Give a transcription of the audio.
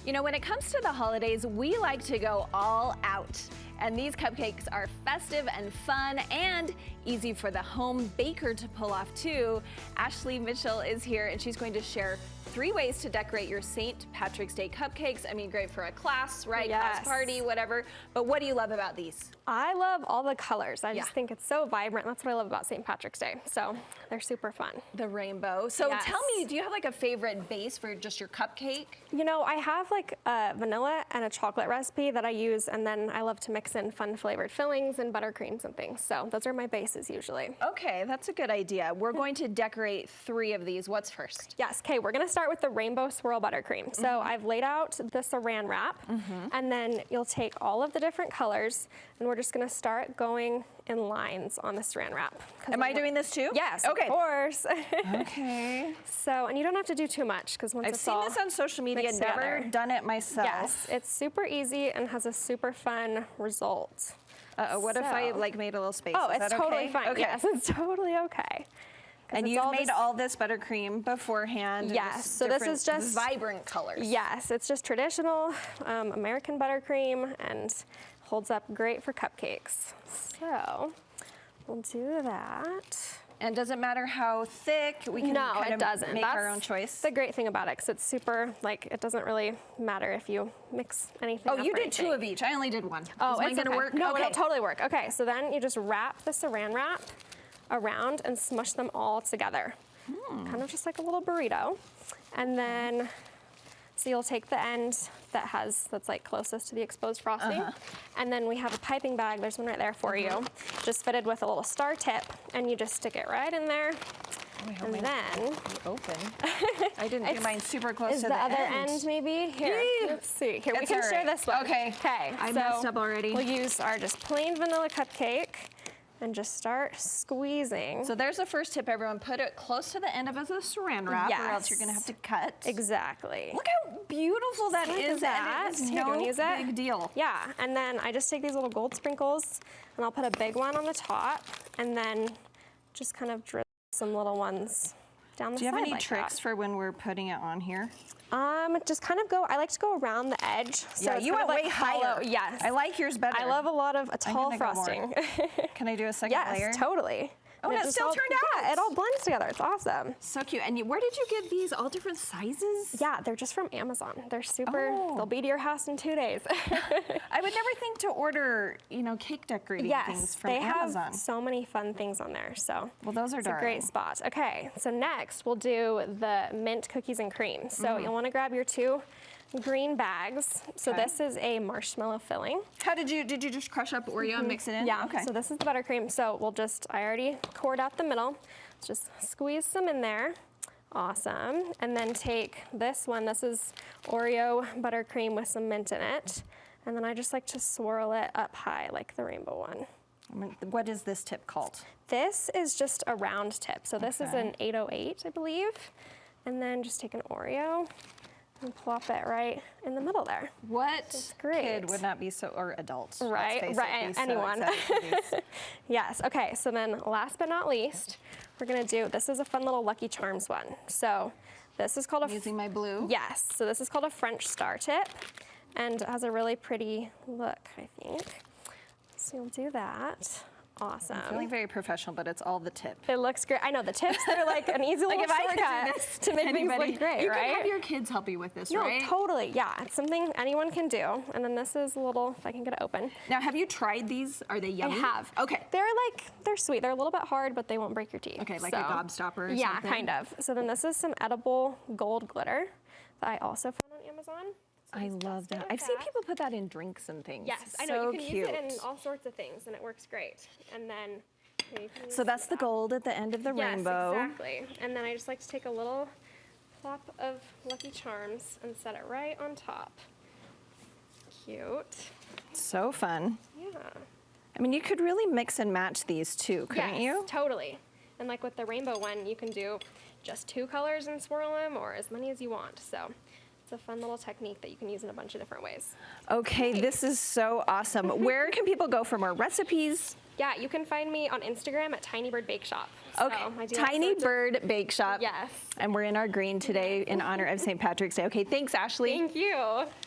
You know, when it comes to the holidays, we like to go all out. And these cupcakes are festive and fun and easy for the home baker to pull off too. Ashley Mitchell is here and she's going to share 3 ways to decorate your St. Patrick's Day cupcakes. I mean, great for a class, right? Yes. Class party, whatever. But what do you love about these? I love all the colors. I just think it's so vibrant. That's what I love about St. Patrick's Day. So they're super fun. The rainbow. So Yes. tell me, do you have like a favorite base for just your cupcake? You know, I have like a vanilla and a chocolate recipe that I use, and then I love to mix in fun flavored fillings and buttercreams and things. So those are my bases usually. Okay, that's a good idea. We're going to decorate 3 of these. What's first? Yes, okay, we're gonna start with the rainbow swirl buttercream. So I've laid out the saran wrap, and then you'll take all of the different colors, and we're just gonna start going in lines on the saran wrap. Am I doing this too? Yes, okay. Of course. Okay. So, and you don't have to do too much, because once I've seen this on social media, never done it myself. Yes, it's super easy and has a super fun result. What if I like made a little space? Oh, Is it's that totally okay? fine. Okay. Yes, it's totally okay. And you've made all this buttercream beforehand. Yes, so this is just vibrant colors. Yes, it's just traditional American buttercream and holds up great for cupcakes. So we'll do that. And does it matter how thick? We can kind of make our own choice. That's the great thing about it, because it's super, like, it doesn't really matter if you mix anything up. Oh, you did 2 of each. I only did 1. Oh, is mine gonna work? No, okay. it'll totally work. Okay, so then you just wrap the saran wrap around and smush them all together. Kind of just like a little burrito. And then, so you'll take the end that's like closest to the exposed frosting. And then we have a piping bag, there's one right there for you, just fitted with a little star tip, and you just stick it right in there. And then open. I didn't do mine super close to the other end maybe? Here, let's see. Here, we can share this one. Okay. Okay. I messed up already. We'll use our just plain vanilla cupcake and just start squeezing. So there's the first tip, everyone. Put it close to the end of a saran wrap, or else you're gonna have to cut. Exactly. Look how beautiful that is. And it is no big deal. Yeah, and then I just take these little gold sprinkles, and I'll put a big one on the top, and then just kind of drizzle some little ones down the side. Do you have any like tricks that. for when we're putting it on here? Just kind of go, I like to go around the edge. So yeah, you went way higher. Yes. I like yours better. I love a tall frosting. Can I do a second layer? Yes, totally. Oh, and it still turned out. Yeah, it all blends together. It's awesome. So cute. And where did you get these all different sizes? Yeah, they're just from Amazon. They're super, they'll be to your house in 2 days. I would never think to order, you know, cake decorating things from Amazon. They have so many fun things on there. So well, those are it's a great spot. Okay, so next we'll do the mint cookies and cream. So you'll want to grab your 2 green bags. So this is a marshmallow filling. How did you just crush up Oreo and mix it in? Yeah, okay. So this is the buttercream. So we'll just, I already cored out the middle. Just squeeze some in there. Awesome. And then take this one. This is Oreo buttercream with some mint in it. And then I just like to swirl it up high like the rainbow one. What is this tip called? This is just a round tip. So this is an 808, I believe. And then just take an Oreo and plop it right in the middle there. What kid would not be so, or adult? Right, anyone. Yes, okay, so then last but not least, we're gonna do, this is a fun little Lucky Charms one. So this is called using my blue? Yes, so this is called a French star tip, and it has a really pretty look, I think. So you'll do that. Awesome. I'm feeling very professional, but it's all the tip. It looks great. I know the tips, they're like an easy little shortcut to make things look great, you right? You can have your kids help you with this, right? No, totally, yeah. It's something anyone can do. And then this is a little, if I can get it open. Now, have you tried these? Are they yummy? I have. Okay. They're sweet. They're a little bit hard, but they won't break your teeth. Okay, like a gobstopper or something? Yeah, kind of. So then this is some edible gold glitter that I also found on Amazon. I love that. I've seen people put that in drinks and things. Yes, I know. You can use it in all sorts of things, and it works great. And then so that's the gold at the end of the rainbow. Yes, exactly. And then I just like to take a little plop of Lucky Charms and set it right on top. Cute. So fun. Yeah. I mean, you could really mix and match these too, couldn't you? Yes, totally. And like with the rainbow one, you can do just 2 colors and swirl them, or as many as you want. So it's a fun little technique that you can use in a bunch of different ways. Okay, this is so awesome. Where can people go for more recipes? Yeah, you can find me on Instagram at Tiny Bird Bake Shop. Okay, So I do all Tiny sorts of- Bird Bake Shop. Yes. And we're in our green today in honor of St. Patrick's Day. Okay, thanks, Ashley. Thank you.